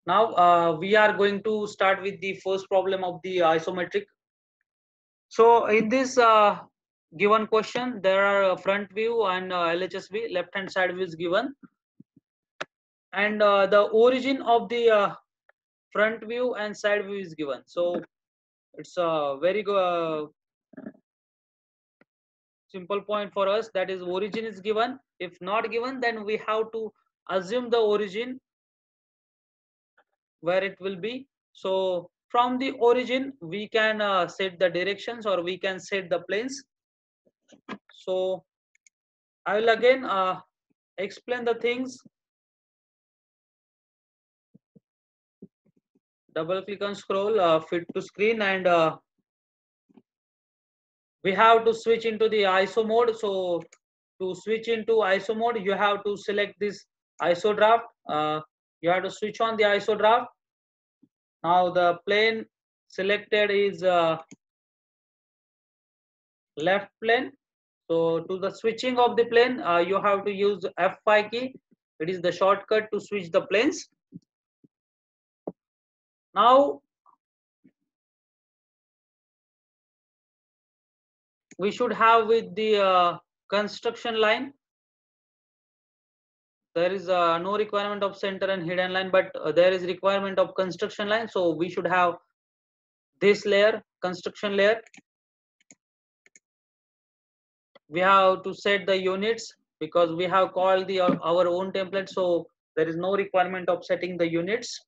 Now we are going to start with the first problem of the isometric. So in this given question, there are front view and LHSV, left hand side view is given, and the origin of the front view and side view is given. So it's a very simple point for us, that is origin is given. If not given, then we have to assume the origin where it will be. So from the origin we can set the directions or we can set the planes. So I will again explain the things. Double click on scroll, fit to screen, and we have to switch into the ISO mode. So to switch into ISO mode, you have to select this ISO draft. You have to switch on the ISO draft. Now the plane selected is left plane. So to the switching of the plane, you have to use F5 key. It is the shortcut to switch the planes. Now we should have with the construction line. There is no requirement of center and hidden line, but there is requirement of construction line. So we should have this layer, construction layer. We have to set the units because we have called the our own template, so there is no requirement of setting the units.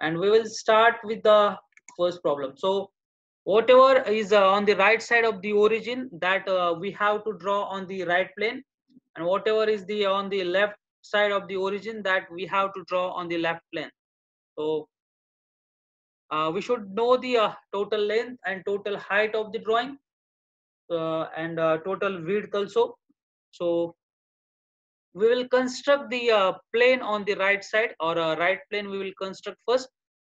And we will start with the first problem. So whatever is on the right side of the origin, that we have to draw on the right plane, and whatever is the on the left side of the origin, that we have to draw on the left plane. So we should know the total length and total height of the drawing, and total width also. So we will construct the plane on the right side, or right plane we will construct first.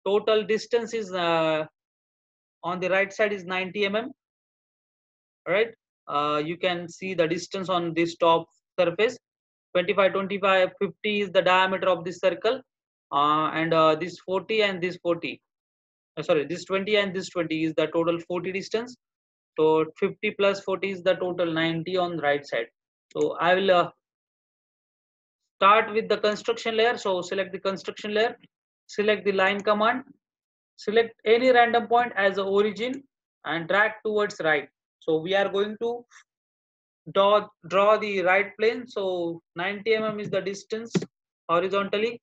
Total distance is on the right side is 90 mm. Right, you can see the distance on this top surface. 25, 25, 50 is the diameter of this circle, and this 40 and this 40, sorry, this 20 and this 20 is the total 40 distance. So 50 plus 40 is the total 90 on the right side. So I will start with the construction layer. So select the construction layer, select the line command, select any random point as the origin and drag towards right. So we are going to draw the right plane. So 90 mm is the distance horizontally.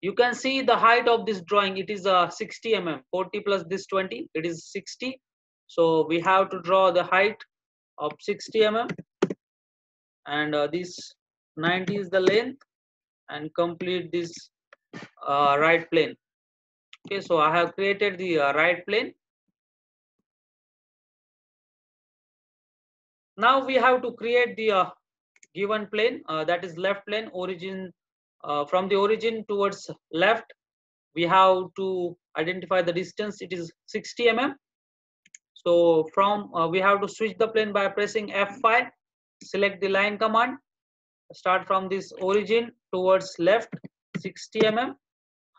You can see the height of this drawing, it is 60 mm. 40 plus this 20, it is 60. So we have to draw the height of 60 mm, and this 90 is the length, and complete this right plane. Okay, so I have created the right plane. Now we have to create the given plane, that is left plane. Origin, from the origin towards left, we have to identify the distance, it is 60 mm. So from we have to switch the plane by pressing F5, select the line command, start from this origin towards left 60 mm,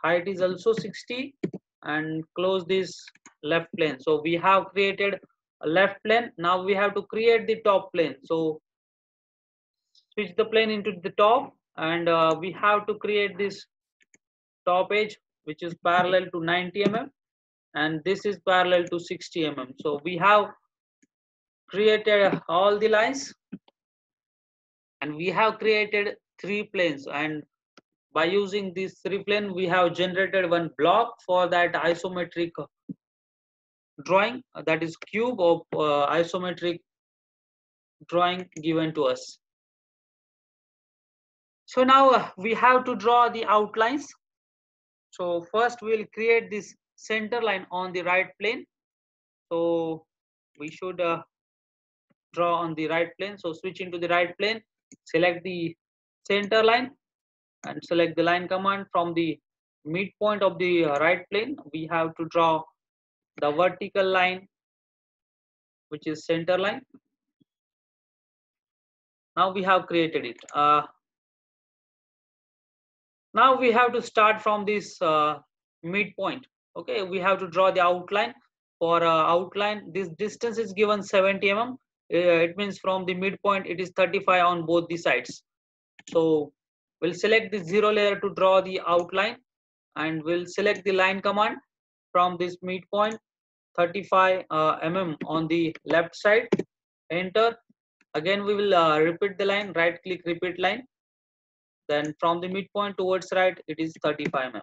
height is also 60, and close this left plane. So we have created a left plane. Now we have to create the top plane. So switch the plane into the top, and we have to create this top edge which is parallel to 90 mm, and this is parallel to 60 mm. So we have created all the lines, and we have created three planes, and by using these three planes we have generated one block for that isometric drawing, that is cube of isometric drawing given to us. So now we have to draw the outlines. So first we will create this center line on the right plane. So we should draw on the right plane. So switch into the right plane, select the center line, and select the line command. From the midpoint of the right plane, we have to draw the vertical line which is center line. Now we have created it. Now we have to start from this midpoint. Okay, we have to draw the outline. For outline, this distance is given 70 mm. It means from the midpoint it is 35 on both the sides. So we'll select the zero layer to draw the outline, and we'll select the line command from this midpoint 35 mm on the left side. Enter. Again we will repeat the line, right click repeat line. Then from the midpoint towards right it is 35 mm.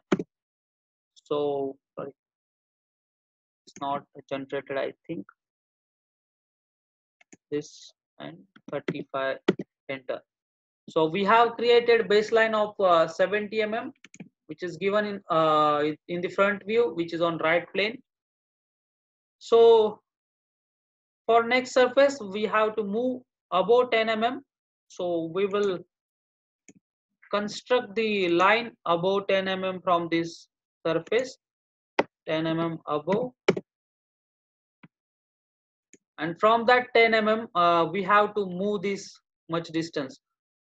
So sorry, it's not generated, I think. This and 35, enter. So we have created baseline of 70 mm, which is given in the front view, which is on right plane. So for next surface we have to move above 10 mm. So we will construct the line above 10 mm from this surface, 10 mm above, and from that 10 mm we have to move this much distance.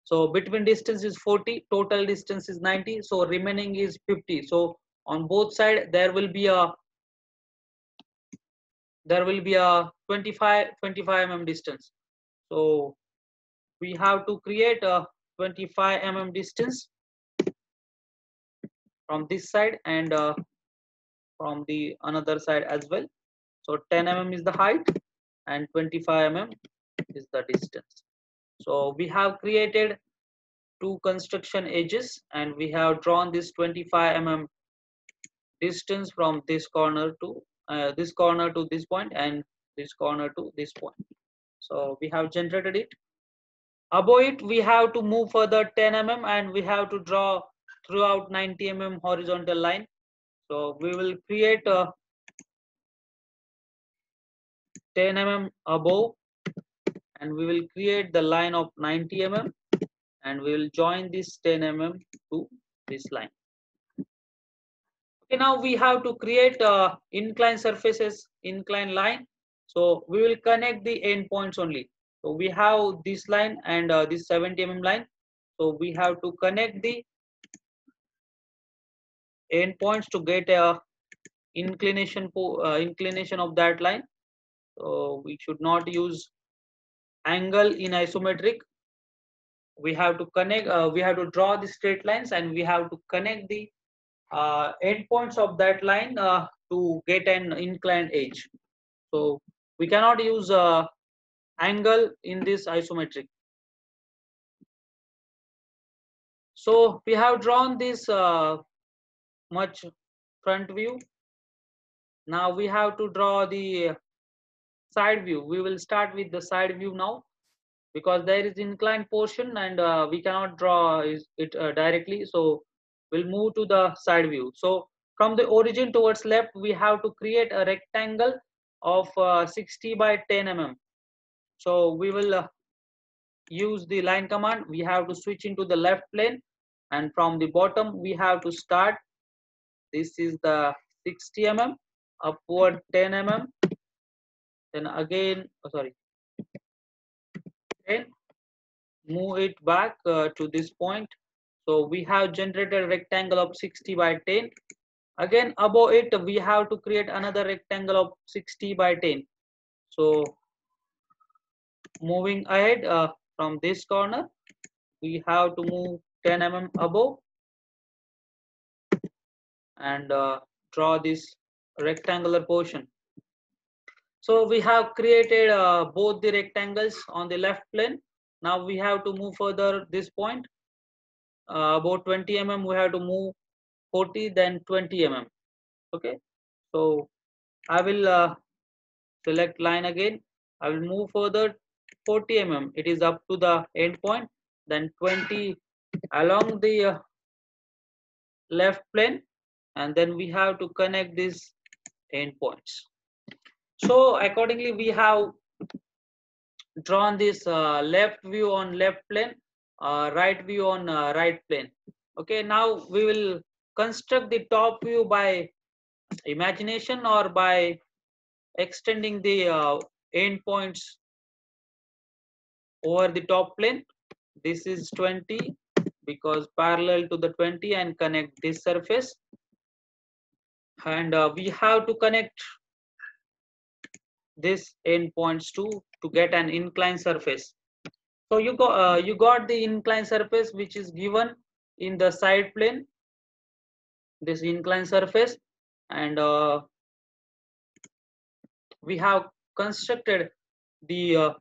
So between distance is 40, total distance is 90, so remaining is 50. So on both side there will be a 25 mm distance. So we have to create a 25 mm distance from this side and from the another side as well. So 10 mm is the height and 25 mm is the distance. So we have created two construction edges, and we have drawn this 25 mm distance from this corner to this point, and this corner to this point. So we have generated it. Above it we have to move further 10 mm, and we have to draw throughout 90 mm horizontal line. So we will create a 10 mm above, and we will create the line of 90 mm, and we will join this 10 mm to this line. Okay, now we have to create inclined surfaces, inclined line. So we will connect the endpoints only. So we have this line and this 70 mm line. So we have to connect the endpoints to get a inclination of that line. So we should not use angle in isometric. We have to connect. We have to draw the straight lines, and we have to connect the endpoints of that line to get an inclined edge. So we cannot use angle in this isometric. So we have drawn this much front view. Now we have to draw the side view. We will start with the side view now, because there is inclined portion and we cannot draw it directly. So we'll move to the side view. So from the origin towards left, we have to create a rectangle of 60 by 10 mm. So we will use the line command. We have to switch into the left plane, and from the bottom we have to start. This is the 60 mm, upward 10 mm, then again 10, move it back to this point. So we have generated a rectangle of 60 by 10. Again above it we have to create another rectangle of 60 by 10. So moving ahead from this corner, we have to move 10 mm above and draw this rectangular portion. So we have created both the rectangles on the left plane. Now we have to move further this point, about 20 mm we have to move 40, then 20 mm. Okay, so I will select line again. I will move further 40 mm. It is up to the end point, then 20 along the left plane, and then we have to connect these endpoints. So accordingly we have drawn this left view on left plane, right view on right plane. Okay, now we will construct the top view by imagination or by extending the endpoints over the top plane. This is 20, because parallel to the 20 and connect this surface, and we have to connect this endpoints to get an inclined surface. So you got the inclined surface which is given in the side plane, this inclined surface, and we have constructed the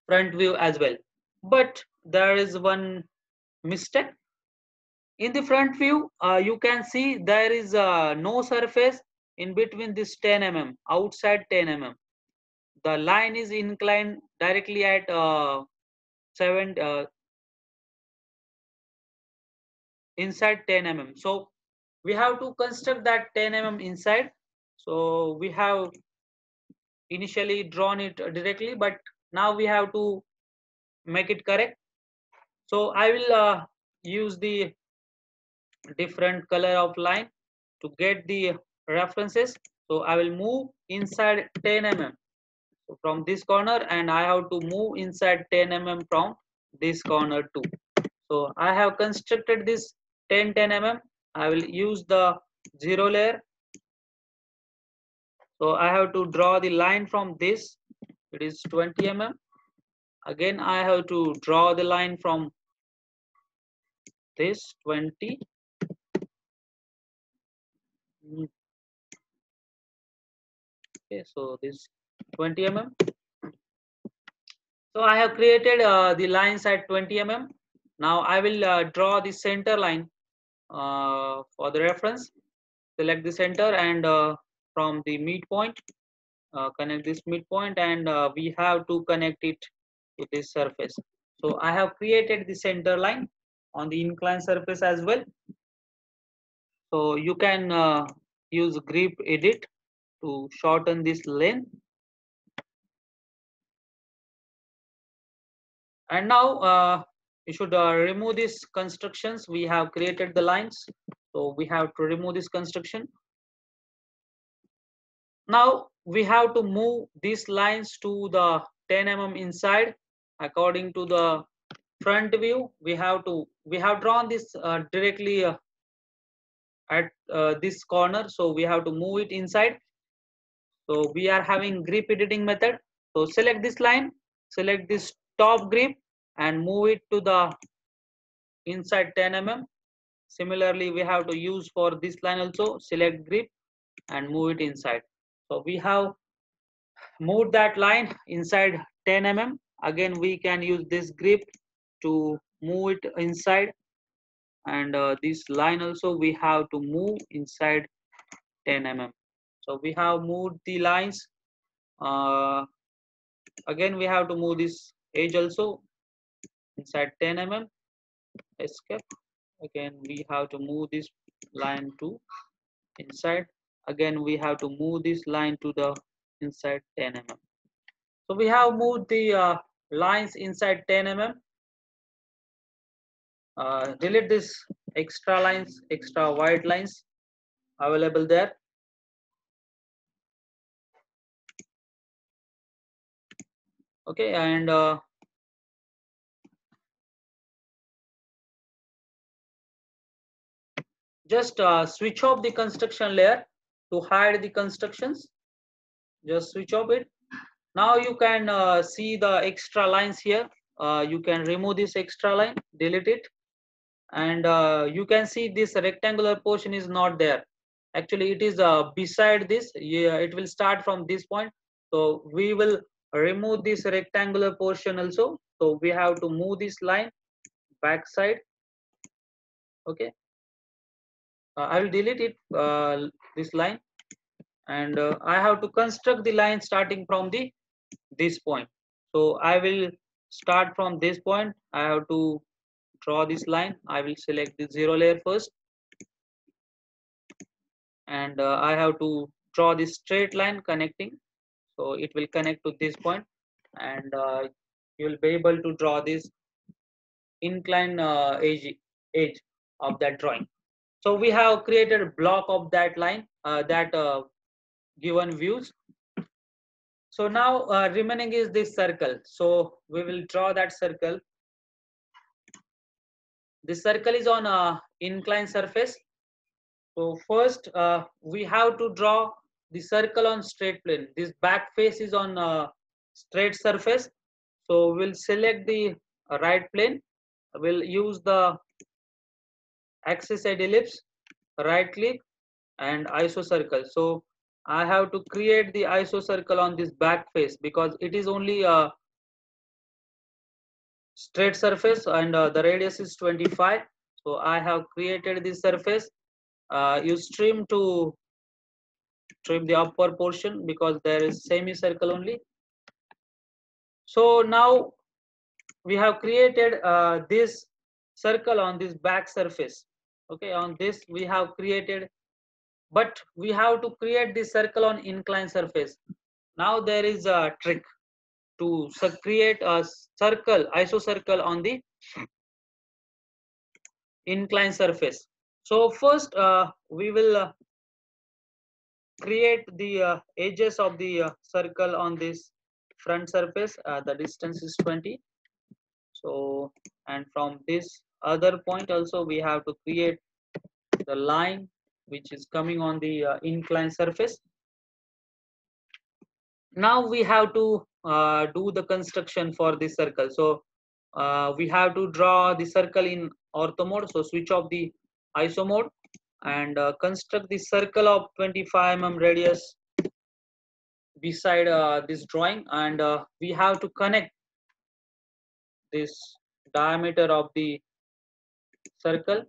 front view as well. But there is one mistake. In the front view, you can see there is no surface in between this 10 mm, outside 10 mm. The line is inclined directly at 7 inside 10 mm. So we have to construct that 10 mm inside. So we have initially drawn it directly, but now we have to make it correct. So I will use the different color of line to get the references. So I will move inside 10 mm from this corner, and I have to move inside 10 mm from this corner too. So I have constructed this 10 mm. I will use the zero layer. So I have to draw the line from this, it is 20 mm. Again I have to draw the line from this 20. Okay, so this 20 mm. So I have created the lines at 20 mm. Now I will draw the center line for the reference. Select the center, and from the midpoint, connect this midpoint, and we have to connect it to this surface. So I have created the center line on the inclined surface as well. So you can use grip edit to shorten this length. And now you should remove these constructions. We have created the lines, so we have to remove this construction. Now we have to move these lines to the 10 mm inside according to the front view. We have drawn this directly at this corner, so we have to move it inside. So we are having grip editing method. So select this line, select this top grip, and move it to the inside 10 mm. Similarly, we have to use for this line also, select grip and move it inside. So we have moved that line inside 10 mm. Again we can use this grip to move it inside, and this line also we have to move inside 10 mm. So we have moved the lines. Again we have to move this edge also inside 10 mm. Escape. Again we have to move this line to inside. Again we have to move this line to the inside 10 mm. So we have moved the lines inside 10 mm. Delete this extra lines, extra white lines available there. Okay, and just switch off the construction layer to hide the constructions. Just switch off it. Now you can see the extra lines here. You can remove this extra line, delete it, and you can see this rectangular portion is not there. Actually it is beside this. Yeah, it will start from this point. So we will remove this rectangular portion also. So we have to move this line back side. Okay, I will delete it, this line, and I have to construct the line starting from the this point. So I will start from this point. I have to draw this line. I will select the zero layer first, and I have to draw this straight line connecting. So it will connect to this point, and you will be able to draw this inclined edge of that drawing. So we have created a block of that line, that given views. So now remaining is this circle. So we will draw that circle. This circle is on a inclined surface. So first we have to draw the circle on straight plane. This back face is on a straight surface. So we'll select the right plane. We'll use the axis at ellipse, right click and isocircle. So I have to create the isocircle on this back face because it is only a straight surface and the radius is 25. So I have created this surface. Use trim to trim the upper portion because there is semicircle only. So now we have created this circle on this back surface. Okay, on this we have created, but we have to create this circle on inclined surface. Now there is a trick to create a circle, isocircle on the inclined surface. So first we will create the edges of the circle on this front surface. The distance is 20. So and from this other point also we have to create the line which is coming on the inclined surface. Now we have to do the construction for this circle. So we have to draw the circle in ortho mode. So switch off the iso mode and construct the circle of 25 mm radius beside this drawing, and we have to connect this diameter of the circle,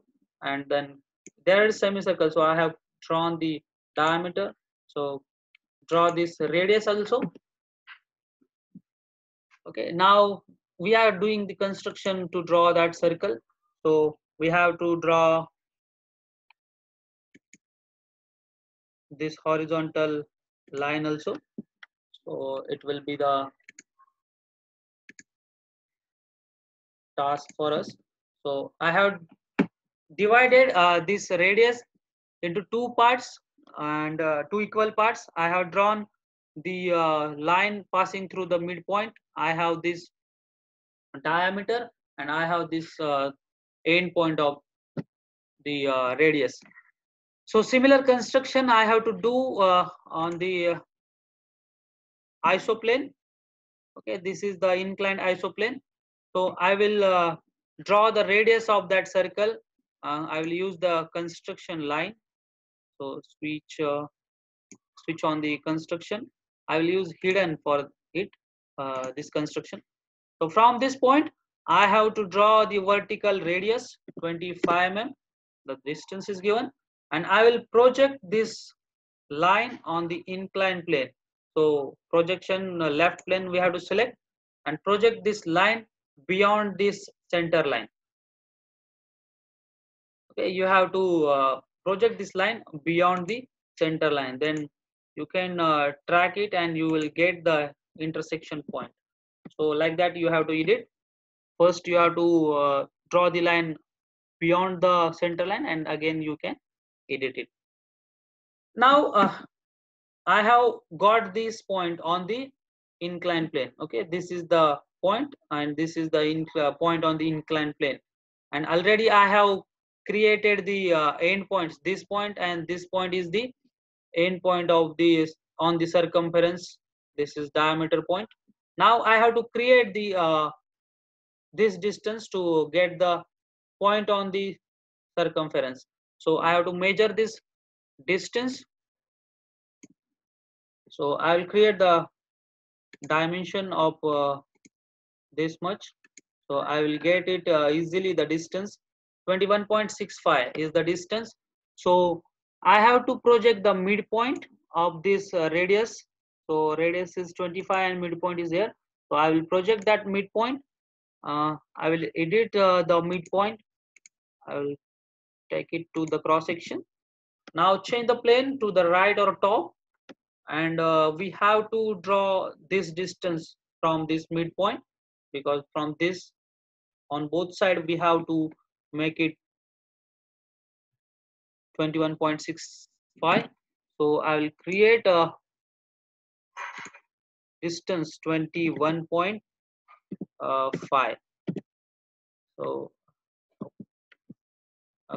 and then there is semicircle. So I have drawn the diameter. So draw this radius also. Okay, now we are doing the construction to draw that circle. So we have to draw this horizontal line also. So it will be the task for us. So I have divided this radius into two parts and two equal parts. I have drawn the line passing through the midpoint. I have this diameter and I have this end point of the radius. So similar construction I have to do on the isoplane. Okay, this is the inclined isoplane. So I will draw the radius of that circle. I will use the construction line. So switch on the construction. I will use hidden for it, this construction. So from this point, I have to draw the vertical radius 25 mm. The distance is given, and I will project this line on the inclined plane. So projection left plane we have to select and project this line beyond this center line. Okay, you have to project this line beyond the center line. Then you can track it and you will get the intersection point. So like that you have to edit. First you have to draw the line beyond the center line and again you can edit it. Now I have got this point on the inclined plane. Okay, this is the point and this is the point on the inclined plane, and already I have created the end points. This point and this point is the end point of this on the circumference. This is diameter point. Now I have to create the this distance to get the point on the circumference. So I have to measure this distance. So I will create the dimension of this much. So I will get it easily. The distance 21.65 is the distance. So I have to project the midpoint of this radius. So radius is 25 and midpoint is here. So I will project that midpoint. I will edit the midpoint. I will take it to the cross section. Now change the plane to the right or top, and we have to draw this distance from this midpoint, because from this on both sides we have to make it 21.65. So I will create a distance 21.5. So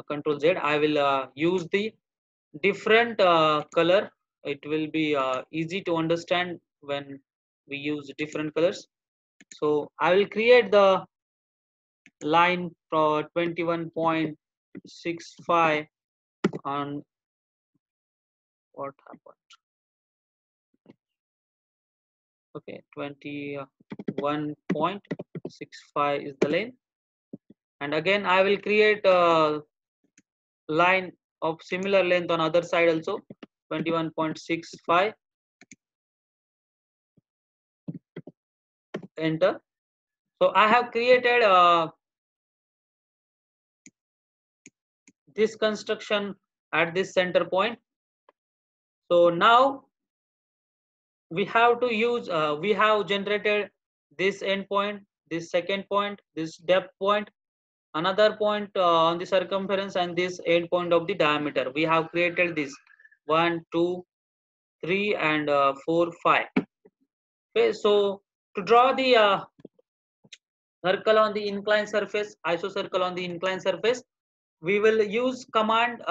Control Z. I will use the different color. It will be easy to understand when we use different colors. So I will create the line for 21.65 on what happened. Okay, 21.65 is the lane, and again I will create a line of similar length on other side also, 21.65. Enter. So I have created this construction at this center point. So now we have to use, we have generated this endpoint, this second point, this depth point, another point on the circumference, and this endpoint of the diameter. We have created this 1, 2, 3, and 4, 5. Okay, so to draw the circle on the inclined surface, isocircle on the inclined surface, we will use command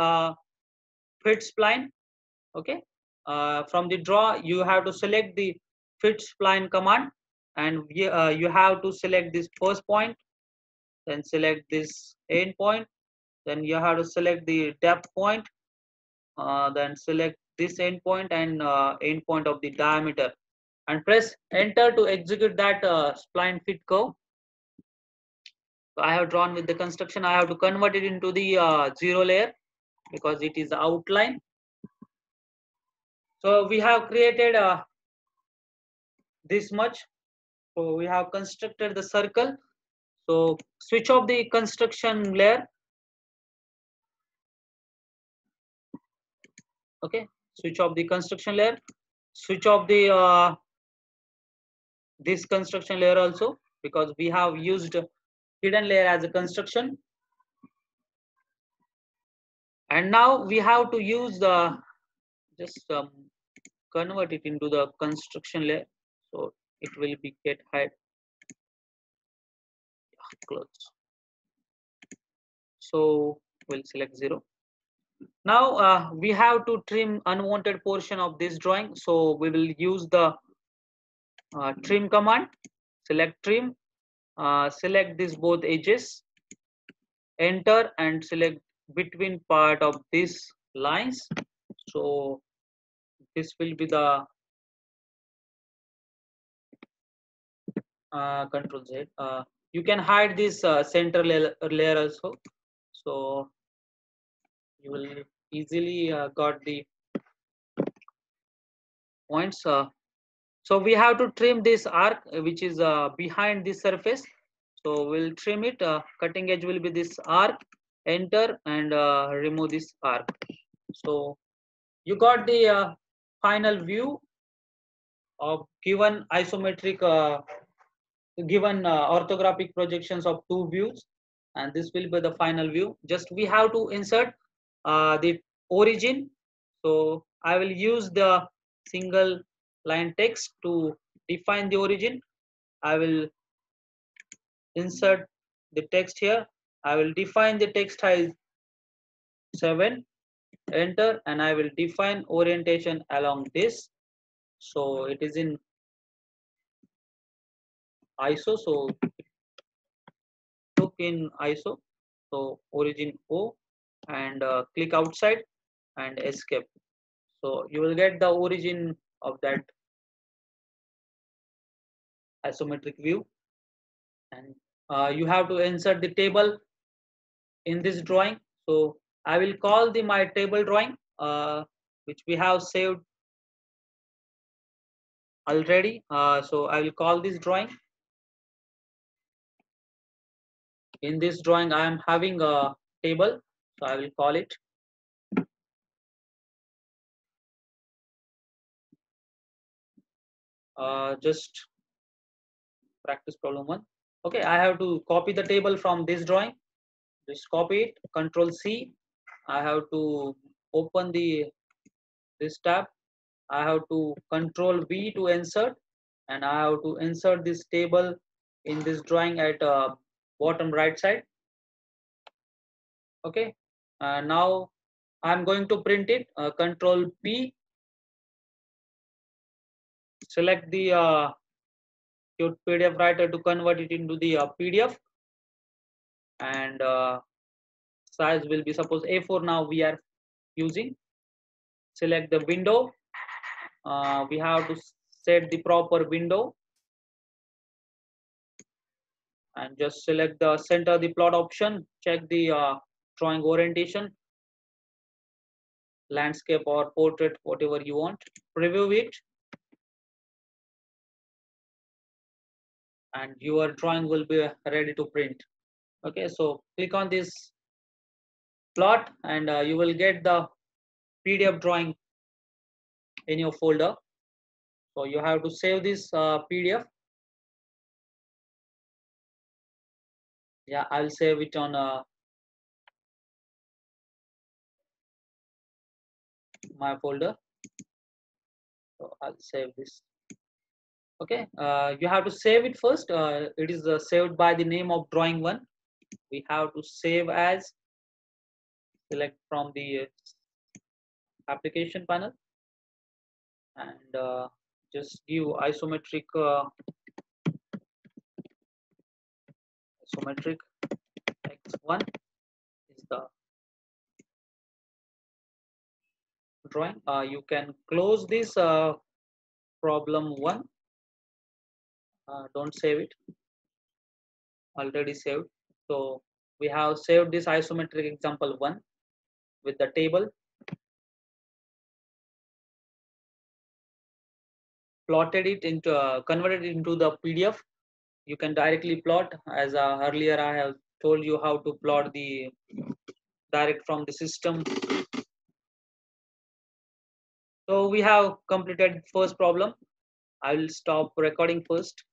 fit spline. Okay, from the draw you have to select the fit spline command, and you have to select this first point, then select this end point, then you have to select the depth point, then select this end point and end point of the diameter, and press enter to execute that spline fit curve. So I have drawn with the construction. I have to convert it into the zero layer because it is outline. So we have created this much. So we have constructed the circle. So switch off the construction layer. Okay, switch off the construction layer. Switch off the this construction layer also, because we have used hidden layer as a construction. And now we have to use the just convert it into the construction layer, so it will be get hide. Close. So we'll select 0. Now we have to trim unwanted portion of this drawing, so we will use the trim command. Select trim, select these both edges, enter, and select between part of these lines. So this will be the Control Z. You can hide this center layer also, so you will easily got the points. So we have to trim this arc which is behind this surface. So we'll trim it. Cutting edge will be this arc. Enter and remove this arc. So you got the final view of given isometric, given orthographic projections of two views, and this will be the final view. Just we have to insert the origin. So I will use the single line text to define the origin. I will insert the text here. I will define the text height 7, enter, and I will define orientation along this. So it is in ISO, so look in ISO. So origin O, and click outside and escape. So you will get the origin of that isometric view, and you have to insert the table in this drawing. So I will call the my table drawing which we have saved already. So I will call this drawing. In this drawing I am having a table, so I will call it just practice problem 1. Okay, I have to copy the table from this drawing. Just copy it, Control C. I have to open the this tab. I have to Control V to insert, and I have to insert this table in this drawing at bottom right side. Okay, Now I'm going to print it. Control P. Select the your PDF writer to convert it into the PDF, and size will be suppose A4 now we are using. Select the window. We have to set the proper window, and just select the center the plot option. Check the drawing orientation, landscape or portrait, whatever you want. Preview it, and your drawing will be ready to print. Okay, so click on this plot, and you will get the PDF drawing in your folder. So you have to save this PDF. Yeah, I'll save it on my folder. So I'll save this. Okay, you have to save it first. It is saved by the name of drawing one. We have to save as. Select from the application panel, and just give isometric x1 is the drawing. You can close this problem one. Don't save it. Already saved. So we have saved this isometric example one with the table. Plotted it into converted it into the PDF. You can directly plot, as earlier I have told you how to plot the direct from the system. So we have completed first problem. I will stop recording first.